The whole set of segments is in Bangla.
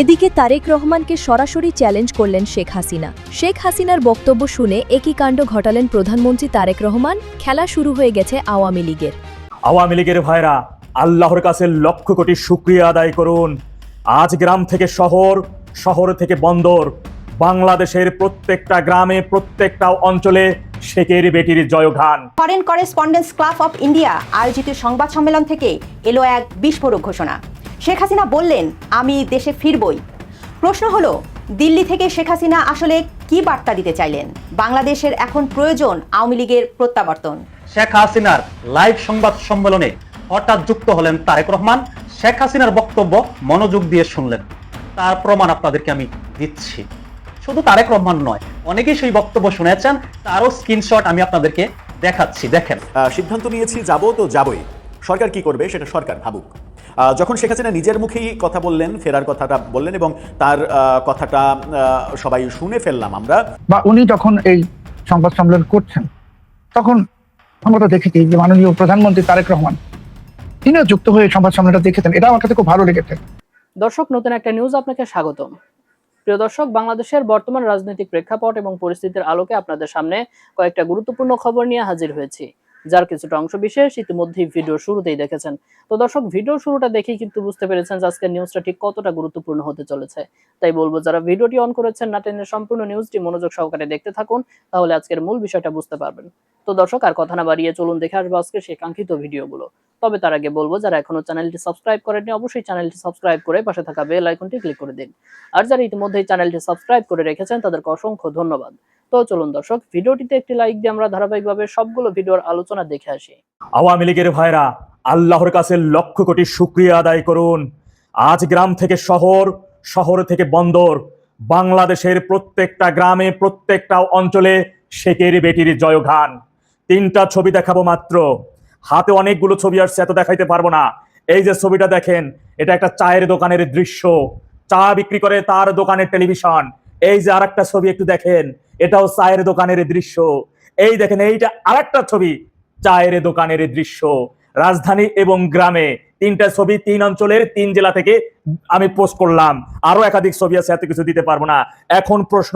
এদিকে তারেক রহমানকে সরাসরি চ্যালেঞ্জ করলেন শেখ হাসিনা। শেখ হাসিনার বক্তব্য শুনে একই কাণ্ড ঘটালেন প্রধানমন্ত্রী তারেক রহমান। খেলা শুরু হয়ে গেছে আওয়ামী লীগের। আওয়ামী লীগের ভাইরা, আল্লাহর কাছে লক্ষ কোটি শুকরিয়া আদায় করুন। আজ গ্রাম থেকে শহর, শহর থেকে বন্দর, বাংলাদেশের প্রত্যেকটা গ্রামে, প্রত্যেকটা অঞ্চলে শেখের বেটির জয়গান। Foreign correspondence club of India আয়োজিত সংবাদ সম্মেলন থেকে এলো এক বিস্ফোরক ঘোষণা। শেখ হাসিনা বললেন, আমি দেশে ফিরবই। প্রশ্ন হলো, দিল্লি থেকে শেখ হাসিনা আসলে কি বার্তা দিতে চাইলেন? বাংলাদেশের এখন প্রয়োজন আওয়ামী লীগের প্রত্যাবর্তন। শেখ হাসিনার লাইভ সংবাদ সম্মেলনে হঠাৎ যুক্ত হলেন তারেক রহমান। শেখ হাসিনার বক্তব্য মনোযোগ দিয়ে শুনলেন, তার প্রমাণ আপনাদেরকে আমি দিচ্ছি। শুধু তারেক রহমান নয়, অনেকেই সেই বক্তব্য শুনেছেন, তারও স্ক্রিনশট আমি আপনাদেরকে দেখাচ্ছি। দেখেন, সিদ্ধান্ত নিয়েছি, যাব তো যাবই, সরকার কি করবে সেটা সরকার ভাবুক। যখন শেখ হাসিনা নিজের মুখেই কথা বললেন, ফেরার কথাটা বললেন এবং তার কথাটা সবাই শুনে ফেললাম আমরা, বা উনি যখন এই সংবাদ সম্মেলন করছেন তখন আমরা তো দেখেছি যে মাননীয় প্রধানমন্ত্রী তারেক রহমান তিনিও যুক্ত হয়ে সংবাদ সম্মেলনটা দেখেছেন। এটা আমার কাছে খুব ভালো লেগেছে। দর্শক, নতুন একটা নিউজ আপনাকে স্বাগতম। প্রিয় দর্শক, বাংলাদেশের বর্তমান রাজনৈতিক প্রেক্ষাপট এবং পরিস্থিতির আলোকে আপনাদের সামনে কয়েকটা গুরুত্বপূর্ণ খবর নিয়ে হাজির হয়েছি, যার কিছুটা অংশ বিশেষ ইতিমধ্যেই ভিডিও শুরুতেই দেখেছেন। তো দর্শক, ভিডিও শুরুটা দেখেই কিন্তু বুঝতে পেরেছেন যে আজকের নিউজটা ঠিক কতটা গুরুত্বপূর্ণ হতে চলেছে। তাই বলবো, যারা ভিডিওটি অন করেছেন না টেনে সম্পূর্ণ নিউজটি মনোযোগ সহকারে দেখতে থাকুন, তাহলে আজকের মূল বিষয়টা বুঝতে পারবেন। তো দর্শক, আর কথা না বাড়িয়ে চলুন দেখে আসবো আজকে সেই কাঙ্ক্ষিত ভিডিওগুলো। তবে তার আগে বলবো, যারা এখনো চ্যানেলটি সাবস্ক্রাইব করেননি অবশ্যই চ্যানেলটি সাবস্ক্রাইব করে পাশে থাকা বেল আইকনটি ক্লিক করে দিন। আর যারা ইতিমধ্যেই চ্যানেলটি সাবস্ক্রাইব করে রেখেছেন তাদেরকে অসংখ্য ধন্যবাদ। তো চলুন দর্শক, ভিডিওটিতে একটি লাইক দিয়ে আমরা ধারাবাহিকভাবে সবগুলো ভিডিওর আলোচনা দেখে আসি। আওয়ামী লীগের ভাইরা, আল্লাহর কাছে লক্ষ কোটি শুকরিয়া আদায় করুন। আজ গ্রাম থেকে শহর, শহর থেকে বন্দর, বাংলাদেশের প্রত্যেকটা গ্রামে, প্রত্যেকটা অঞ্চলে শেখের বেটির জয়গান। তিনটা ছবি দেখাবো মাত্র, হাতে অনেকগুলো ছবি আসছে, এত দেখাইতে পারবো না। এই যে ছবিটা দেখেন, এটা একটা চায়ের দোকানের দৃশ্য, চা বিক্রি করে তার দোকানের টেলিভিশন। এই যে আরেকটা ছবি একটু দেখেন, এটাও চায়ের দোকানের দৃশ্য। এই দেখেন, এইটা আরেকটা ছবি, চায়ের দোকানের দৃশ্য। রাজধানী এবং গ্রামে তিনটা ছবি, তিন অঞ্চলের, তিন জেলা থেকে আমি পোস্ট করলাম। আরো একাধিক ছবি আছে, এত কিছু দিতে পারবো না। এখন প্রশ্ন,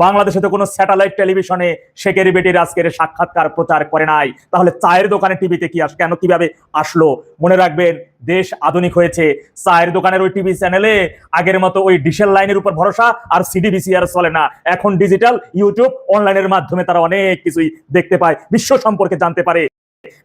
বাংলাদেশে তো কোনো স্যাটেলাইট টেলিভিশনে শেখের বেটির আজকের সাক্ষাৎকার প্রচার করে নাই, তাহলে চায়ের দোকানে টিভিতে কি কেন কিভাবে আসলো? মনে রাখবেন, দেশ আধুনিক হয়েছে। চায়ের দোকানের ওই টিভি চ্যানেলে আগের মতো ওই ডিশেল লাইনের উপর ভরসা আর সিডিবিসি আর চলে না। এখন ডিজিটাল, ইউটিউব, অনলাইনের মাধ্যমে তারা অনেক কিছুই দেখতে পায়, বিশ্ব সম্পর্কে জানতে পারে।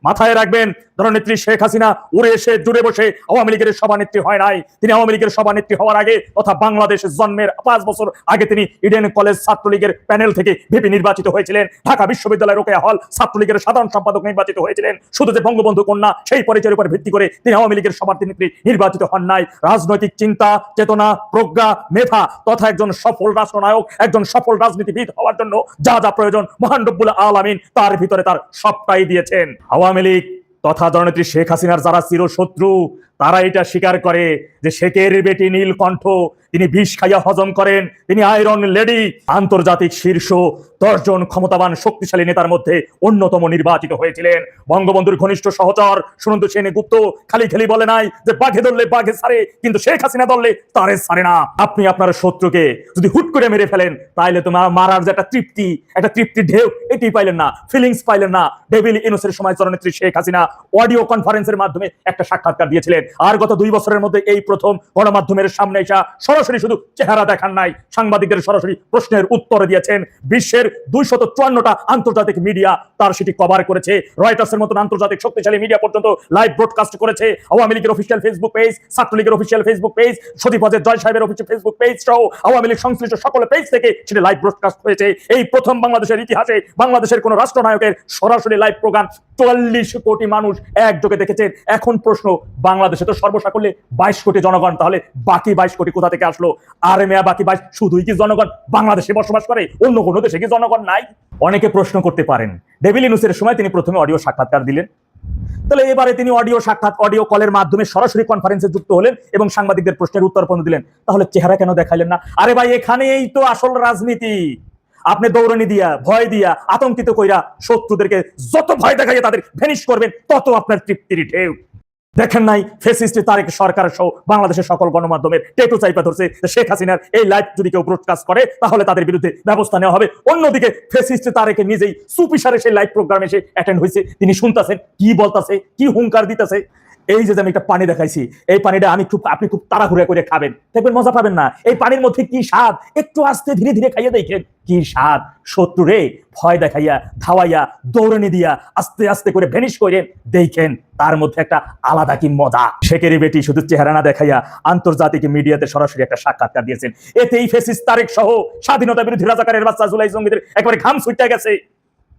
মাথায় রাখবেন, জননেত্রী শেখ হাসিনা উড়ে এসে জুড়ে বসে আওয়ামী লীগের সভানেত্রী হয় নাই। তিনি আওয়ামী লীগের সভানেত্রী হওয়ার আগে তথা বাংলাদেশ জন্মের 5 বছর আগে তিনি ইডেন কলেজ ছাত্রলীগের প্যানেল থেকে ভিপি নির্বাচিত হয়েছিলেন। ঢাকা বিশ্ববিদ্যালয় রোকেয়া হল ছাত্রলীগের সাধারণ সম্পাদক নির্বাচিত হয়েছিলেন। শুধু যে বঙ্গবন্ধু কন্যা সেই পরিচয়ের উপর ভিত্তি করে তিনি আওয়ামী লীগের সভানেত্রী নির্বাচিত হন নাই। রাজনৈতিক চিন্তা, চেতনা, প্রজ্ঞা, মেধা তথা একজন সফল রাষ্ট্রনায়ক, একজন সফল রাজনীতিবিদ হওয়ার জন্য যা যা প্রয়োজন মহান রব্বুল আলামিন তার ভিতরে তার সবটাই দিয়েছেন। আওয়ামী লীগ তথা জননেত্রী শেখ হাসিনার যারা চিরশত্রু, তারা এটা স্বীকার করে যে শেখের বেটি নীলকণ্ঠ তিনি বিষ খাইয়া হজম করেন, তিনি আয়রন লেডি। আন্তর্জাতিক শীর্ষ 10 জন ক্ষমতাবান শক্তিশালী নেতার মধ্যে অন্যতম নির্বাচিত হয়েছিলেন। বঙ্গবন্ধুর ঘনিষ্ঠ সহচর সুনন্দু সেনগুপ্ত খালি খালি বলে নাই যে বাঘে ধরলে বাঘে ছাড়ে, কিন্তু শেখ হাসিনা ধরলে তারে ছাড়ে না। আপনি আপনার শত্রুকে যদি হুট করে মেরে ফেলেন, তাইলে তোমার মারার যে একটা তৃপ্তি ঢেউ, এটি পাইলেন না, ফিলিংস পাইলেন না। ডেভিল ইনুসের সময় জননেত্রী শেখ হাসিনা অডিও কনফারেন্সের মাধ্যমে একটা সাক্ষাৎকার দিয়েছিলেন। আর গত 2 বছরের মধ্যে এই প্রথম গণমাধ্যমের সামনে এসে সরাসরি শুধু চেহারা দেখান নাই, সাংবাদিকদের সরাসরি প্রশ্নের উত্তর দিয়েছেন। বিশ্বের 254টা আন্তর্জাতিক মিডিয়া তার সেটি কভার করেছে। রয়টার্সের মতন আন্তর্জাতিক শক্তিশালী মিডিয়া পর্যন্ত লাইভ ব্রডকাস্ট করেছে। আওয়ামী লীগের অফিসিয়াল ফেসবুক পেজ, ছাত্রলীগের অফিসিয়াল ফেসবুক পেজ, সতীপদের জয় সাহেবের অফিসিয়াল ফেসবুক পেজ সহ আওয়ামী লীগ সংশ্লিষ্ট সকল পেজ থেকে সেটি লাইভ ব্রডকাস্ট হয়েছে। এই প্রথম বাংলাদেশের ইতিহাসে বাংলাদেশের কোন রাষ্ট্রনায়কের সরাসরি লাইভ প্রোগ্রাম 44 কোটি মানুষ একযোগে দেখেছেন। এখন প্রশ্ন, বাংলাদেশে তো সর্বসাকল্যে 22 কোটি জনগণ, তাহলে বাকি 22 কোটি কোথা থেকে আসলো? আর মেয়া বাকি 22 শুধুই কি জনগণ বাংলাদেশে বসবাস করে, অন্য কোনো দেশে কি জনগণ নাই? অনেকে প্রশ্ন করতে পারেন, ডেভিল ইনুসের সময় তিনি প্রথমে অডিও সাক্ষাৎকার দিলেন, তাহলে এবারে তিনি অডিও কলের মাধ্যমে সরাসরি কনফারেন্সে যুক্ত হলেন এবং সাংবাদিকদের প্রশ্নের উত্তর দিলেন, তাহলে চেহারা কেন দেখাইলেন না? আরে ভাই, এখানেই তো আসল রাজনীতি। আপনি দৌড়ানি দিয়া, ভয় দিয়া, আতঙ্কিত কইরা শত্রুদেরকে যত ভয় দেখাইয়া তাদের ভ্যানিশ করবেন, তত আপনার তৃপ্তির ঢেউ। দেখেন নাই ফেসিস্ট তারেক সরকার সহ বাংলাদেশের সকল গণমাধ্যমের টেটু চাইপা ধরছে যে শেখ হাসিনার এই লাইভ যদি কেউ ব্রডকাস্ট করে তাহলে তাদের বিরুদ্ধে ব্যবস্থা নেওয়া হবে। অন্যদিকে ফেসিস্ট তারেক নিজেই সুপিসারে সেই লাইভ প্রোগ্রামে এসে অ্যাটেন্ড হয়েছে, তিনি শুনতেছেন কি বলতাছে, কি হুঙ্কার দিতেছে। এই যে আমি একটা পানি দেখাইছি, এই পানিটা আপনি খুব তাড়াহুড়া করে খাবেন, দেখবেন মজা পাবেন না। এই পানির মধ্যে কি স্বাদ, একটু আস্তে ধীরে ধীরে খাইয়ে দেখেন কি স্বাদ। শত্রুরে ভয় দেখাইয়া ধাওয়াইয়া দৌড়ানি দিয়া আস্তে আস্তে করে ভ্যানিশ করে দেখেন তার মধ্যে একটা আলাদা কি মজা। শেখেরি বেটি শুধু চেহারা না দেখাইয়া আন্তর্জাতিক মিডিয়াতে সরাসরি একটা সাক্ষাৎকার দিয়েছেন। এতেই ফেসিস্ট তারেক সহ স্বাধীনতা বিরোধী রাজাকারের বাচ্চা জুলাই জঙ্গিদের একবারে ঘাম ছুটে গেছে।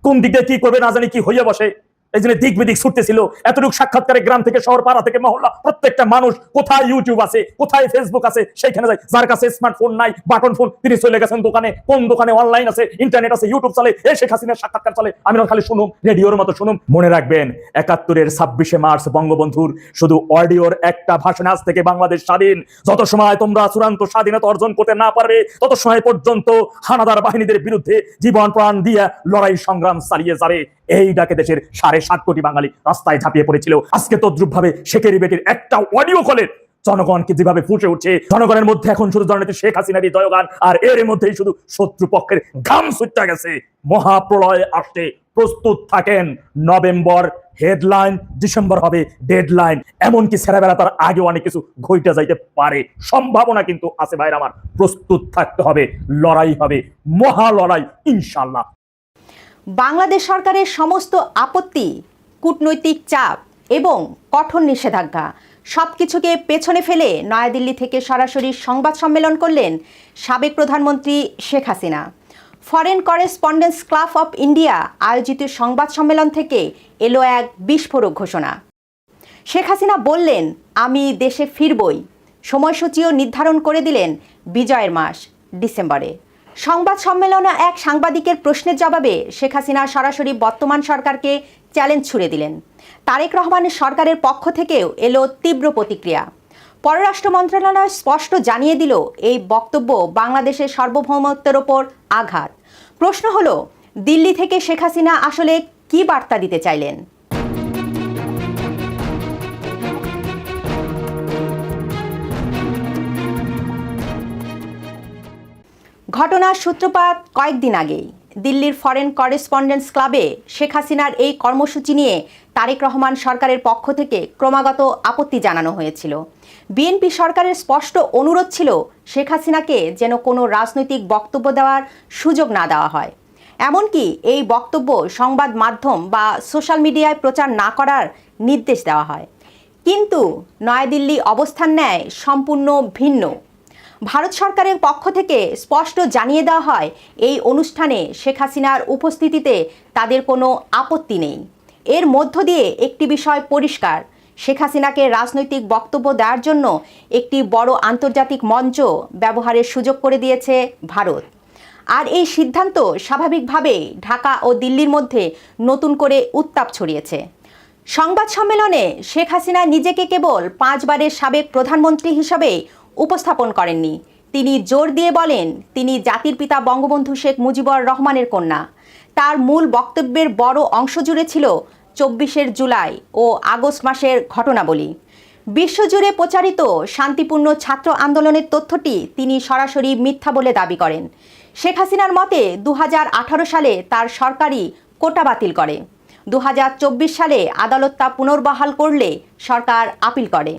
কোন দিক দিয়ে কি করবে না জানি কি হইয়া বসে, এই জন্য দিক বিদিক ছুটতেছিল। এতটুকু সাক্ষাৎকারে গ্রাম থেকে শহর, পাড়া থেকে মহল্লা, প্রত্যেকটা মানুষ কোথায় ইউটিউব আছে, কোথায় ফেসবুক আছে সেখানে যায়। যার কাছে স্মার্টফোন নাই, বাটন ফোন, তিনি চলে গেছেন দোকানে। কোন দোকানে অনলাইন আছে, ইন্টারনেট আছে, ইউটিউব চলে, এই শেখ হাসিনার সাক্ষাৎকার চলে। আমি খালি শুনুম, রেডিওর মতো শুনুম। মনে রাখবেন ৭১-এর ২৬শে মার্চ বঙ্গবন্ধুর শুধু অডিওর একটা ভাষণ, আজ থেকে বাংলাদেশ স্বাধীন। যত সময় তোমরা চূড়ান্ত স্বাধীনতা অর্জন করতে না পারবে তত সময় পর্যন্ত হানাদার বাহিনীদের বিরুদ্ধে জীবন প্রাণ দিয়ে লড়াই সংগ্রাম চালিয়ে যাবে। এই ডাকে দেশের ৭.৫ কোটি বাঙালি রাস্তায় ঝাঁপিয়ে পড়েছিল। আজকে তদ্রুপ ভাবে শেখেরি বেটির একটা অডিও কলের জনগণকে যেভাবে ফুটে উঠছে, জনগণের মধ্যে এখন শুধু জননেত্রী শেখ হাসিনারই জয়গান, আর এর মধ্যেই শুধু শত্রু পক্ষের ঘাম ছুটে গেছে। মহাপ্রলয় আসতে প্রস্তুত থাকেন। নভেম্বর হেডলাইন, ডিসেম্বর হবে ডেডলাইন। এমনকি ছেলেবেলা তার আগে অনেক কিছু ঘটে যাইতে পারে, সম্ভাবনা কিন্তু আছে। ভাইরা আমার, প্রস্তুত থাকতে হবে, লড়াই হবে, মহা লড়াই ইনশাল্লাহ। বাংলাদেশ সরকারের সমস্ত আপত্তি, কূটনৈতিক চাপ এবং কঠোর নিষেধাজ্ঞা সবকিছুকে পেছনে ফেলে নয়াদিল্লি থেকে সরাসরি সংবাদ সম্মেলন করলেন সাবেক প্রধানমন্ত্রী Sheikh Hasina. Foreign correspondence club of India আয়োজিত সংবাদ সম্মেলন থেকে এলো এক বিস্ফোরক ঘোষণা। শেখ হাসিনা বললেন, আমি দেশে ফিরবই। সময়সূচিও নির্ধারণ করে দিলেন বিজয়ের মাস ডিসেম্বরে। সংবাদ সম্মেলনে এক সাংবাদিকের প্রশ্নের জবাবে শেখ হাসিনা সরাসরি বর্তমান সরকারকে চ্যালেঞ্জ ছুড়ে দিলেন। তারেক রহমানের সরকারের পক্ষ থেকেও এলো তীব্র প্রতিক্রিয়া। পররাষ্ট্র মন্ত্রণালয় স্পষ্ট জানিয়ে দিল, এই বক্তব্য বাংলাদেশের সার্বভৌমত্বের ওপর আঘাত। প্রশ্ন হলো, দিল্লি থেকে শেখ হাসিনা আসলে কি বার্তা দিতে চাইলেন? ঘটনার সূত্রপাত কয়েকদিন আগেই। দিল্লির ফরেন করেসপন্ডেন্স ক্লাবে শেখ হাসিনার এই কর্মসূচি নিয়ে তারেক রহমান সরকারের পক্ষ থেকে ক্রমাগত আপত্তি জানানো হয়েছিল। বিএনপি সরকারের স্পষ্ট অনুরোধ ছিল শেখ হাসিনাকে যেন কোনো রাজনৈতিক বক্তব্য দেওয়ার সুযোগ না দেওয়া হয়। এমনকি এই বক্তব্য সংবাদ মাধ্যম বা সোশ্যাল মিডিয়ায় প্রচার না করার নির্দেশ দেওয়া হয়। কিন্তু নয়াদিল্লি অবস্থান নেয় সম্পূর্ণ ভিন্ন। ভারত সরকারের পক্ষ থেকে স্পষ্ট জানিয়ে দেওয়া হয়, এই অনুষ্ঠানে শেখ হাসিনার উপস্থিতিতে তাদের কোনো আপত্তি নেই। এর মধ্য দিয়ে একটি বিষয় পরিষ্কার, শেখ হাসিনাকে রাজনৈতিক বক্তব্য দেওয়ার জন্য একটি বড় আন্তর্জাতিক মঞ্চ ব্যবহারের সুযোগ করে দিয়েছে ভারত। আর এই সিদ্ধান্ত স্বাভাবিকভাবেই ঢাকা ও দিল্লির মধ্যে নতুন করে উত্তাপ ছড়িয়েছে। সংবাদ সম্মেলনে শেখ হাসিনা নিজেকে কেবল 5 বারের সাবেক প্রধানমন্ত্রী হিসাবে উপস্থাপন করেননি। তিনি জোর দিয়ে বলেন, তিনি জাতির পিতা বঙ্গবন্ধু শেখ মুজিবুর রহমানের কন্যা। তার মূল বক্তব্যের বড় অংশ জুড়ে ছিল 24 জুলাই ও আগস্ট মাসের ঘটনাবলী। বিশ্বজুড়ে প্রচারিত শান্তিপূর্ণ ছাত্র আন্দোলনের তথ্যটি তিনি সরাসরি মিথ্যা বলে দাবি করেন। শেখ হাসিনার মতে 2018 সালে তার সরকারই কোটা বাতিল করে। 2024 সালে আদালত তা পুনর্বহাল করলে সরকার আপিল করে।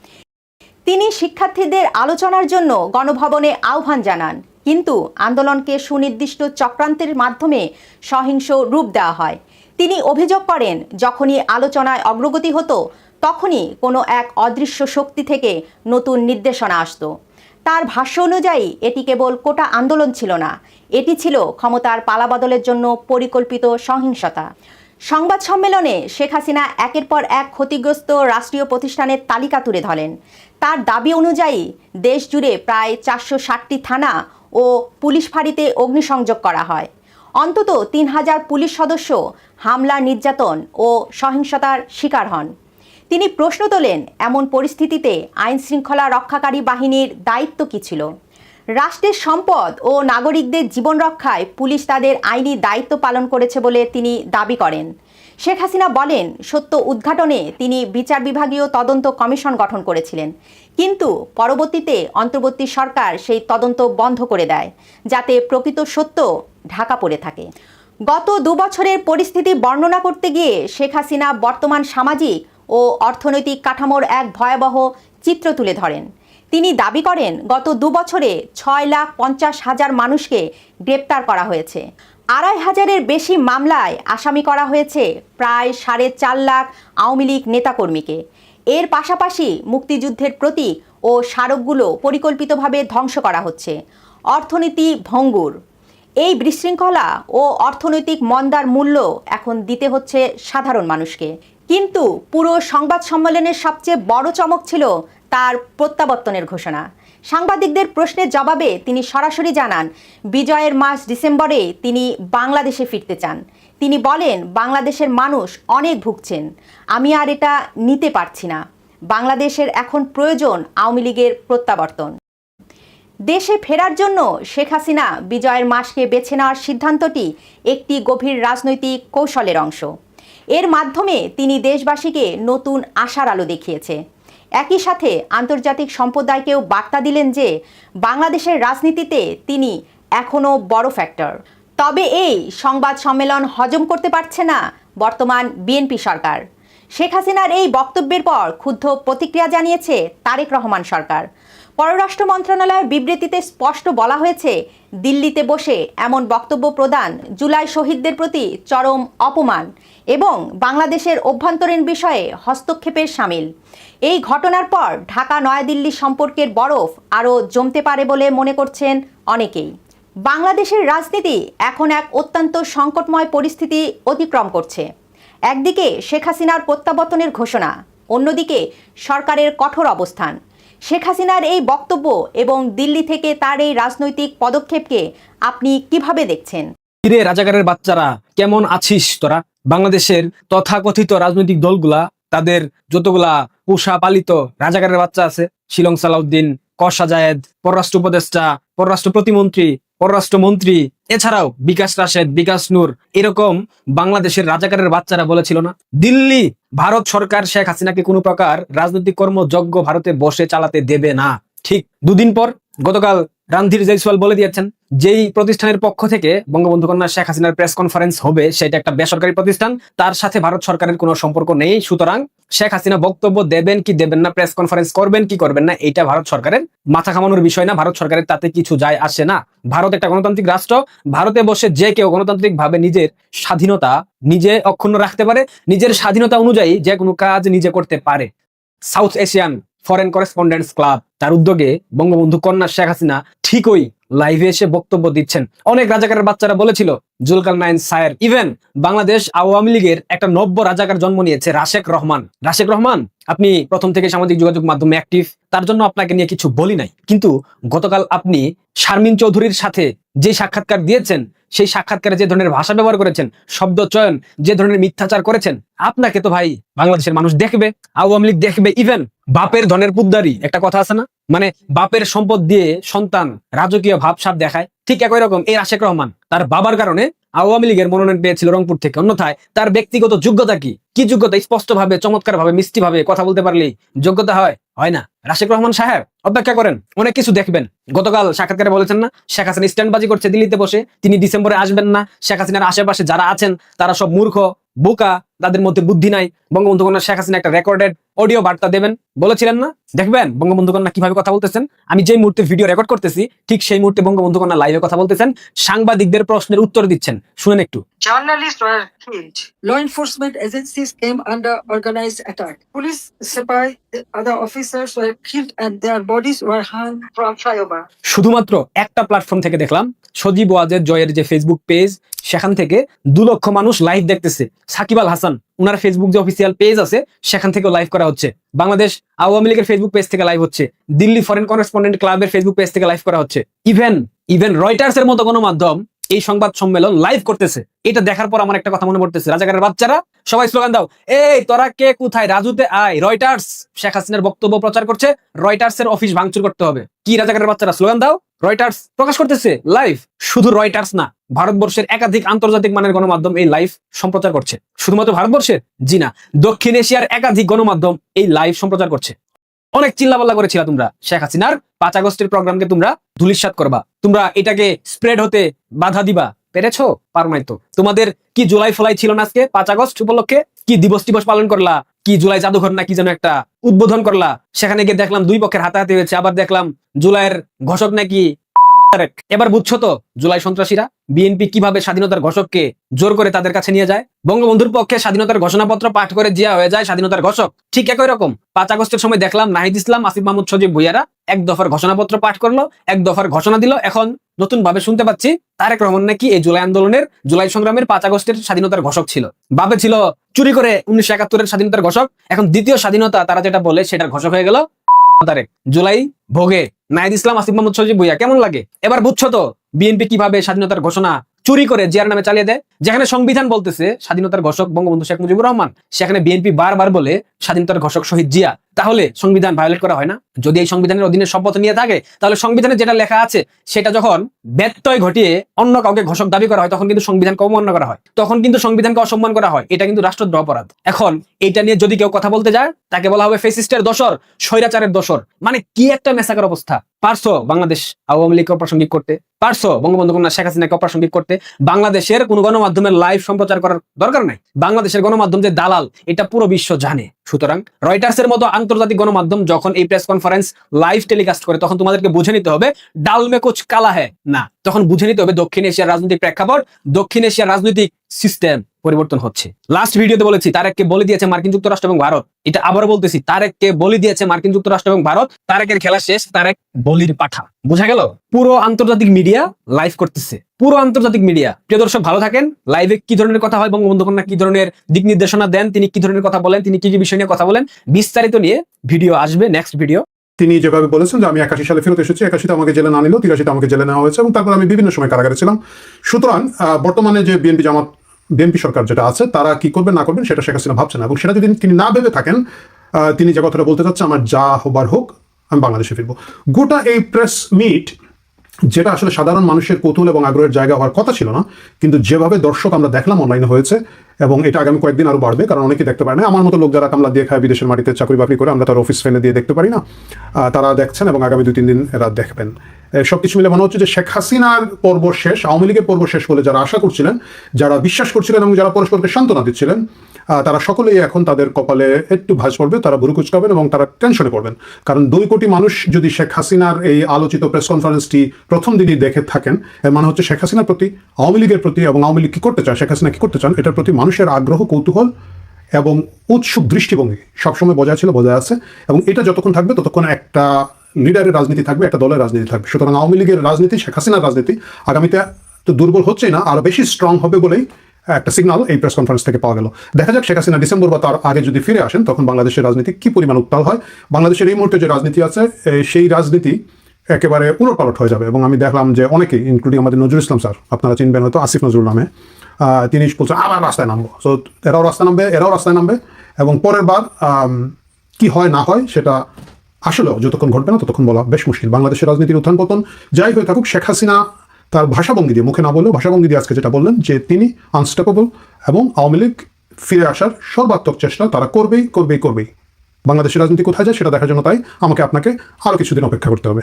তিনি শিক্ষার্থীদের আলোচনার জন্য গণভবনে আহ্বান জানান, কিন্তু আন্দোলনকে সুনির্দিষ্ট চক্রান্তের মাধ্যমে সহিংস রূপ দেওয়া হয়। তিনি অভিযোগ করেন, যখনই আলোচনায় অগ্রগতি হতো তখনই কোনো এক অদৃশ্য শক্তি থেকে নতুন নির্দেশনা আসতো। তার ভাষ্য অনুযায়ী এটি কেবল কোটা আন্দোলন ছিল না, এটি ছিল ক্ষমতার পালাবদলের জন্য পরিকল্পিত সহিংসতা। সংবাদ সম্মেলনে শেখ হাসিনা একের পর এক ক্ষতিগ্রস্ত রাষ্ট্রীয় প্রতিষ্ঠানের তালিকা তুলে ধরেন। তার দাবি অনুযায়ী দেশ জুড়ে প্রায় 460টি থানা ও পুলিশ ফাঁড়িতে অগ্নিসংযোগ করা হয়। অন্তত 3000 পুলিশ সদস্য হামলা, নির্যাতন ও সহিংসতার শিকার হন। তিনি প্রশ্ন তোলেন, এমন পরিস্থিতিতে আইন শৃঙ্খলা রক্ষাকারী বাহিনীর দায়িত্ব কী ছিল? রাষ্ট্রের সম্পদ ও নাগরিকদের জীবন রক্ষায় পুলিশ তাদের আইনি দায়িত্ব পালন করেছে বলে তিনি দাবি করেন। শেখ হাসিনা বলেন, সত্য উদ্ঘাটনে তিনি বিচার বিভাগীয় তদন্ত কমিশন গঠন করেছিলেন, কিন্তু পরবর্তীতে অন্তর্বর্তী সরকার সেই তদন্ত বন্ধ করে দেয়, যাতে প্রকৃত সত্য ঢাকা পড়ে থাকে। গত 2 বছরের পরিস্থিতি বর্ণনা করতে গিয়ে শেখ হাসিনা বর্তমান সামাজিক ও অর্থনৈতিক কাঠামোর এক ভয়াবহ চিত্র তুলে ধরেন। তিনি দাবি করেন, গত 2 বছরে 6,50,000 মানুষকে গ্রেপ্তার করা হয়েছে। 2,500-এর বেশি মামলায় আসামি করা হয়েছে প্রায় 4.5 লাখ আওয়ামী লীগ নেতাকর্মীকে। এর পাশাপাশি মুক্তিযুদ্ধের প্রতীক ও স্মারকগুলো পরিকল্পিতভাবে ধ্বংস করা হচ্ছে। অর্থনীতি ভঙ্গুর। এই বিশৃঙ্খলা ও অর্থনৈতিক মন্দার মূল্য এখন দিতে হচ্ছে সাধারণ মানুষকে। কিন্তু পুরো সংবাদ সম্মেলনের সবচেয়ে বড় চমক ছিল তার প্রত্যাবর্তনের ঘোষণা। সাংবাদিকদের প্রশ্নের জবাবে তিনি সরাসরি জানান, বিজয়ের মাস ডিসেম্বরে তিনি বাংলাদেশে ফিরতে চান। তিনি বলেন, বাংলাদেশের মানুষ অনেক ভুগছেন, আমি আর এটা নিতে পারছি না। বাংলাদেশের এখন প্রয়োজন আওয়ামী লীগের প্রত্যাবর্তন। দেশে ফেরার জন্য শেখ হাসিনা বিজয়ের মাসকে বেছে নেওয়ার সিদ্ধান্তটি একটি গভীর রাজনৈতিক কৌশলের অংশ। এর মাধ্যমে তিনি দেশবাসীকে নতুন আশার আলো দেখিয়েছে। একই সাথে আন্তর্জাতিক সম্প্রদায়কেও বার্তা দিলেন যে বাংলাদেশের রাজনীতিতে তিনি এখনও বড় ফ্যাক্টর। তবে এই সংবাদ সম্মেলন হজম করতে পারছে না বর্তমান বিএনপি সরকার। শেখ হাসিনার এই বক্তব্যের পর ক্ষুব্ধ প্রতিক্রিয়া জানিয়েছে তারেক রহমান সরকার। পররাষ্ট্র মন্ত্রণালয়ের বিবৃতিতে স্পষ্ট বলা হয়েছে, দিল্লিতে বসে এমন বক্তব্য প্রদান জুলাই শহীদদের প্রতি চরম অপমান এবং বাংলাদেশের অভ্যন্তরীণ বিষয়ে হস্তক্ষেপের শামিল। এই ঘটনার পর ঢাকা নয়াদিল্লি সম্পর্কের বরফ আরও জমতে পারে বলে মনে করছেন অনেকেই। বাংলাদেশের রাজনীতি এখন এক অত্যন্ত সংকটময় পরিস্থিতি অতিক্রম করছে। একদিকে শেখ হাসিনার প্রত্যাবর্তনের ঘোষণা, অন্যদিকে সরকারের কঠোর অবস্থান। শেখ হাসিনার এই বক্তব্য এবং দিল্লি থেকে তার এই রাজনৈতিক পদক্ষেপকে আপনি কিভাবে দেখছেন? কিরে রাজাকারের বাচ্চারা, কেমন আছিস তোরা? বাংলাদেশের তথাকথিত রাজনৈতিক দলগুলা তাদের যতগুলা পোষা পালিত রাজাকারের বাচ্চা আছে, শিলং সালাউদ্দিন, কসা জায়েদ, পররাষ্ট্র উপদেষ্টা, পররাষ্ট্র প্রতিমন্ত্রী, পররাষ্ট্রমন্ত্রী, এছাড়াও বিকাশ রাশেদ, বিকাশ নূর, এরকম বাংলাদেশের রাজাকারের বাচ্চারা বলেছিল না, দিল্লি ভারত সরকার শেখ হাসিনাকে কোনো প্রকার রাজনৈতিক কর্মযজ্ঞ ভারতে বসে চালাতে দেবে না। ঠিক 2 দিন পর গতকাল রণধীর জয়সওয়াল বলে দিয়েছেন, যেই প্রতিষ্ঠানের পক্ষ থেকে বঙ্গবন্ধু কন্যা শেখ হাসিনার প্রেস কনফারেন্স হবে সেটা একটা বেসরকারি প্রতিষ্ঠান, তার সাথে ভারত সরকারের কোনো সম্পর্ক নেই। সুতরাং শেখ হাসিনা বক্তব্য দেবেন কি দেবেন না, প্রেস কনফারেন্স করবেন কি করবেন না, এটা ভারত সরকারের মাথা ঘামানোর বিষয় না। ভারত সরকারের তাতে কিছু যায় আসে না। ভারত একটা গণতান্ত্রিক রাষ্ট্র। ভারতে বসে যে কেউ গণতান্ত্রিক ভাবে নিজের স্বাধীনতা নিজে অক্ষুণ্ণ রাখতে পারে, নিজের স্বাধীনতা অনুযায়ী যে কোনো কাজ নিজে করতে পারে। South Asian foreign correspondents club তার উদ্যোগে বঙ্গবন্ধু কন্যা শেখ হাসিনা ঠিকই লাইভে এসে বক্তব্য দিচ্ছেন। অনেক রাজাকারের বাচ্চারা বলেছিল, জুলকারনাইন সায়ের, ইভেন বাংলাদেশ আওয়ামী লীগের একটা নব্য রাজাকার জন্ম নিয়েছে, রাশেক রহমান। রাশেক রহমান, আপনি প্রথম থেকে সামাজিক যোগাযোগ মাধ্যমে অ্যাক্টিভ, তার জন্য আপনাকে নিয়ে কিছু বলি নাই, কিন্তু গতকাল আপনি শারমিন চৌধুরীর সাথে যে সাক্ষাৎকার দিয়েছেন, সেই সাক্ষাৎকারে যে ধরনের ভাষা ব্যবহার করেছেন, শব্দ চয়ন, যে ধরনের মিথ্যাচার করেছেন, আপনাকে তো ভাই বাংলাদেশের মানুষ দেখবে, আওয়ামী লীগ দেখবে। ইভেন বাপের ধনের পুদ্দারি একটা কথা আছে না, মানে বাপের সম্পদ দিয়ে সন্তান রাজকীয় ভাবসাব দেখায়, ঠিক একই রকম এই রাশেক রহমান তার বাবার কারণে আওয়ামী লীগের মনোনয়ন পেয়েছিল রংপুর থেকে। অন্যথায় তার ব্যক্তিগত যোগ্যতা কি যোগ্যতা? স্পষ্ট ভাবে, চমৎকার ভাবে, মিষ্টি ভাবে কথা বলতে পারলেই যোগ্যতা হয় না। রাশেক রহমান সাহেব অপেক্ষা করেন, অনেক কিছু দেখবেন। গতকাল সাক্ষাৎকারে বলেছেন না, শেখ হাসিনা স্ট্যান্ডবাজি করছে দিল্লিতে বসে, তিনি ডিসেম্বরে আসবেন না, শেখ হাসিনার আশেপাশে যারা আছেন তারা সব মূর্খ বোকা, তাদের মধ্যে বুদ্ধি নাই। বঙ্গবন্ধু কন্যা শেখ হাসিনা একটা রেকর্ডেড অডিও বার্তা দেবেন বলেছিলেন না, দেখবেন বঙ্গবন্ধু কন্যা কিভাবে কথা বলতেছেন। আমি যে মুহূর্তে ভিডিও রেকর্ড করতেছি ঠিক সেই মুহূর্তে বঙ্গবন্ধু কন্যা লাইভে কথা বলতেছেন, সাংবাদিকদের প্রশ্নের উত্তর দিচ্ছেন, শুনেন একটু। Journalists were killed. Law enforcement agencies came under organized attack. Police, Sepai, other officers were killed and their bodies were hung from flyover. শুধুমাত্র একটা প্ল্যাটফর্ম থেকে দেখলাম, সজীব ওয়াজেদ জয়ের যে ফেসবুক পেজ, সেখান থেকে 2 লক্ষ মানুষ লাইভ দেখতেছে। সাকিব আল হাসান উনার ফেসবুক যে অফিসিয়াল পেজ আছে সেখান থেকেও লাইভ করা হচ্ছে। বাংলাদেশ আওয়ামী লীগের ফেসবুক পেজ থেকে লাইভ হচ্ছে। দিল্লি ফরেন করেসপন্ডেন্ট ক্লাবের ফেসবুক পেজ থেকে লাইভ করা হচ্ছে। ইভেন রয়টার্স এর মতো গণমাধ্যম এই সংবাদ সম্মেলন লাইভ করতেছে। এটা দেখার পর আমার একটা কথা মনে পড়তেছে, রাজাকারের বাচ্চারা সবাই স্লোগান দাও, এই তোরা কে কোথায়, রাজুতে আয়। রয়টার্স শেখ হাসিনার বক্তব্য প্রচার করছে, রয়টার্স এর অফিস ভাঙচুর করতে হবে। কি রাজাকারের বাচ্চারা স্লোগান দাও, রয়টার্স প্রকাশ করতেছে লাইভ। শুধু রয়টার্স না, ভারতবর্ষের একাধিক আন্তর্জাতিক মানের গণমাধ্যম এই লাইভ সম্প্রচার করছে। শুধুমাত্র ভারতবর্ষের, জি না, দক্ষিণ এশিয়ার একাধিক গণমাধ্যম এই লাইভ সম্প্রচার করছে। অনেক চিল্লাপাল্লা করেছিল তোমরা শেখ হাসিনার 5 আগস্টের প্রোগ্রামকে তোমরা ধূলিসাৎ করবা, তোমরা এটাকে স্প্রেড হতে বাধা দিবা, পেরেছো? পারো নাই তো। তোমাদের কি জুলাই ফলাই ছিল না আজকে 5 আগস্ট উপলক্ষে? কি দিবস টিবস পালন করলা? কি জুলাই জাদুঘর না কি যেন একটা উদ্বোধন করলা? সেখানে গিয়ে দেখলাম 2 পক্ষের হাতাহাতি হয়েছে, আবার দেখলাম জুলাইয়ের ঘোষক নাকি তারেক। এবার বুঝছো তো জুলাই সন্ত্রাসীরা বিএনপি কিভাবে স্বাধীনতার ঘোষককে জোর করে তাদের কাছে নিয়ে যায়। বঙ্গবন্ধুর পক্ষে স্বাধীনতার ঘোষণাপত্র পাঠ করে জিয়া হয়ে যায় স্বাধীনতার ঘোষক। ঠিক একই রকম 5 আগস্টের সময় দেখলাম নাহিদ ইসলাম, আসিফ মাহমুদ সজীব ভুইয়ারা 1 দফার ঘোষণাপত্র পাঠ করলো, 1 দফার ঘোষণা দিল। এখন নতুন ভাবে শুনতে পাচ্ছি তারেক রহমান নাকি এই জুলাই আন্দোলনের, জুলাই সংগ্রামের 5 আগস্টের স্বাধীনতার ঘোষক ছিল। ভাবে ছিল চুরি করে 1971-এর স্বাধীনতার ঘোষক, এখন দ্বিতীয় স্বাধীনতা তারা যেটা বলে সেটার ঘোষক হয়ে গেল তারেক। জুলাই ভোগে নাহিদ ইসলাম, আসিফ মাহমুদ সজীব ভুইয়া, কেমন লাগে? এবার বুঝছো তো বিএনপি কিভাবে স্বাধীনতার ঘোষণা চুরি করে জিয়ার নামে চালিয়ে দেয়। যেখানে সংবিধান বলতেছে স্বাধীনতার ঘোষক বঙ্গবন্ধু শেখ মুজিবুর রহমান, সেখানে বিএনপি বারবার বলে স্বাধীনতার ঘোষক শহীদ জিয়া। তাহলে সংবিধান ভায়োলেট করা হয় না? যদি এই সংবিধানের অধীনে শপথ নিয়ে থাকে, তাহলে সংবিধানে যেটা লেখা আছে সেটা যখন ব্যত্যয় ঘটিয়ে অন্য কাউকে ঘোষক দাবি করা হয়, তখন কিন্তু সংবিধানকে অবমাননা করা হয়, তখন কিন্তু সংবিধানকে অসম্মান করা হয়। এটা কিন্তু রাষ্ট্রদ্রোহ অপরাধ। এখন এটা নিয়ে যদি কেউ কথা বলতে যায়, তাকে বলা হবে ফেসিস্টের দোসর, স্বৈরাচারের দোসর। মানে কি একটা মেসাকার অবস্থা। পারছো বাংলাদেশ আওয়ামী লীগকে অপ্রাসঙ্গিক করতে, পারছো বঙ্গবন্ধু কন্যা শেখ হাসিনাকে অপ্রাসঙ্গিক করতে। বাংলাদেশের কোন গণমাধ্যমের লাইভ সম্প্রচার করার দরকার নাই। বাংলাদেশের গণমাধ্যম যে দালাল এটা পুরো বিশ্ব জানে। সুতরাং রয়টার্সের মতো আন্তর্জাতিক গণমাধ্যম যখন এই প্রেস কনফারেন্স লাইভ টেলিকাস্ট করে, তখন তোমাদেরকে বুঝে নিতে হবে ডাল মে কুছ কালা হ্যায় না, তখন বুঝে নিতে হবে দক্ষিণ এশিয়ার রাজনৈতিক প্রেক্ষাপট, দক্ষিণ এশিয়ার রাজনৈতিক সিস্টেম পরিবর্তন হচ্ছে। লাস্ট ভিডিওতে বলেছি তারেককে বলি দিয়েছে মার্কিন যুক্তরাষ্ট্র এবং ভারত। এটা আবারও বলতেছি, তারেককে বলি দিয়েছে মার্কিন যুক্তরাষ্ট্র এবং ভারত। তারেকের খেলা শেষ, তারেক বলির পাঠা। বোঝা গেল? পুরো আন্তর্জাতিক মিডিয়া লাইভ করতেছে, পুরো আন্তর্জাতিক মিডিয়া। প্রিয় দর্শক, ভালো থাকেন। লাইভে কি ধরনের কথা হয়, বঙ্গবন্ধু কন্যা কি ধরনের দিক নির্দেশনা দেন, তিনি কি ধরনের কথা বলেন, তিনি কি কি বিষয় নিয়ে কথা বলেন, বিস্তারিত নিয়ে ভিডিও আসবে, নেক্সট ভিডিও। তিনি যেভাবে বলেছেন যে আমি 81 সালে ফেরত এসেছি, 81-তে আমাকে জেলে না নিল, 83-তে আমাকে জেলে নেওয়া হয়েছে এবং তারপর আমি বিভিন্ন সময় কারাগারে ছিলাম। সুতরাং বর্তমানে যে বিএনপি সরকার যেটা আছে, তারা কি করবেন না করবেন সেটা শেখ হাসিনা ভাবছে না, এবং সেটা যদি তিনি না ভেবে থাকেন, তিনি যে কথাটা বলতে চাচ্ছে আমার যা হবার হোক, আমি বাংলাদেশে ফিরবো। গোটা এই প্রেস মিট যেটা আসলে সাধারণ মানুষের কৌতূহল এবং আগ্রহের জায়গা হওয়ার কথা ছিল না, কিন্তু যেভাবে দর্শক আমরা দেখলাম অনলাইনে হয়েছে, এবং এটা আগামী কয়েকদিন আরো বাড়বে, কারণ অনেকেই দেখতে পারে না। আমার মতো লোক যারা কামলা দিয়ে খায়, বিদেশের মাটিতে চাকরি বাকরি করে, আমরা তার অফিস ফেলে দিয়ে দেখতে পারি না, তারা দেখছেন এবং আগামী 2-3 দিন এরা দেখবেন। সবকিছু মিলে মনে হচ্ছে যে শেখ হাসিনার পর্ব শেষ, আওয়ামী লীগের পর্ব শেষ বলে যারা আশা করছিলেন, যারা বিশ্বাস করছিলেন এবং যারা পরস্পরকে সান্ত্বনা দিচ্ছিলেন, তারা সকলেই এখন তাদের কপালে একটু ভাঁজ পড়বে, তারা ভুরু কুচকাবেন এবং তারা টেনশনে পড়বেন। কারণ 2 কোটি মানুষ যদি শেখ হাসিনার এই আলোচিত প্রেস কনফারেন্সটি প্রথম দিনই দেখে থাকেন, এর মানে হচ্ছে শেখ হাসিনার প্রতি, আওয়ামী লীগের প্রতি এবং আওয়ামী লীগ কি করতে চায়, শেখ হাসিনা কি করতে চান, এটার প্রতি মানুষের আগ্রহ, কৌতূহল এবং উৎসুক দৃষ্টিভঙ্গি সবসময় বজায় ছিল, বজায় আছে, এবং এটা যতক্ষণ থাকবে ততক্ষণ একটা লিডারের রাজনীতি থাকবে, একটা দলের রাজনীতি থাকবে। সুতরাং আওয়ামী লীগের রাজনীতি, শেখ হাসিনার রাজনীতি আগামীতে তো দুর্বল হচ্ছেই না, আরো বেশি স্ট্রং হবে বলেই একটা সিগন্যাল এই প্রেস কনফারেন্স থেকে পাওয়া গেল। দেখা যাক শেখ হাসিনা ডিসেম্বর বা তার আগে যদি ফিরে আসেন, তখন বাংলাদেশের রাজনীতি কি পরিমাণ উত্তাল হয়। বাংলাদেশের এই মুহূর্তে যে রাজনীতি আছে, সেই রাজনীতি একেবারে উলটপালট হয়ে যাবে। এবং আমি দেখলাম যে অনেকেই, ইনক্লুডিং আমাদের নজরুল ইসলাম স্যার, আপনারা চিনবেন হয়তো, আসিফ নজরুল নামে, তিনি বলছেন আবার রাস্তায় নামবো। সো এরাও রাস্তায় নামবে এবং পরের বার কি হয় না হয় সেটা আসলেও যতক্ষণ ঘটবে না ততক্ষণ বলা বেশ মুশকিল। বাংলাদেশের রাজনীতির উত্থান পতন যাই হয়ে থাকুক, শেখ হাসিনা তার ভাষাভঙ্গি দিয়ে, মুখে না বললেও ভাষাভঙ্গি দিয়ে আজকে যেটা বললেন যে তিনি আনস্টপেবল, এবং আওয়ামী লীগ ফিরে আসার সর্বাত্মক চেষ্টা তারা করবেই। বাংলাদেশের রাজনীতি কোথায় যায় সেটা দেখার জন্য তাই আমাকে আপনাকে আরো কিছুদিন অপেক্ষা করতে হবে।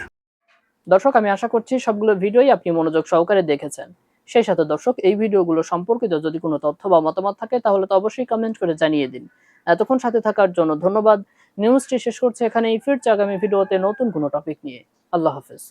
দর্শক, আমি আশা করছি সবগুলো ভিডিওই আপনি মনোযোগ সহকারে দেখেছেন। সেই সাথে দর্শক, এই ভিডিওগুলো সম্পর্কিত যদি কোনো তথ্য বা মতামত থাকে, তাহলে তো অবশ্যই কমেন্ট করে জানিয়ে দিন। এতক্ষণ সাথে থাকার জন্য ধন্যবাদ। নিউজটি শেষ করছে এখানেই, ফিরছে আগামী ভিডিওতে নতুন কোনো টপিক নিয়ে। আল্লাহ হাফেজ।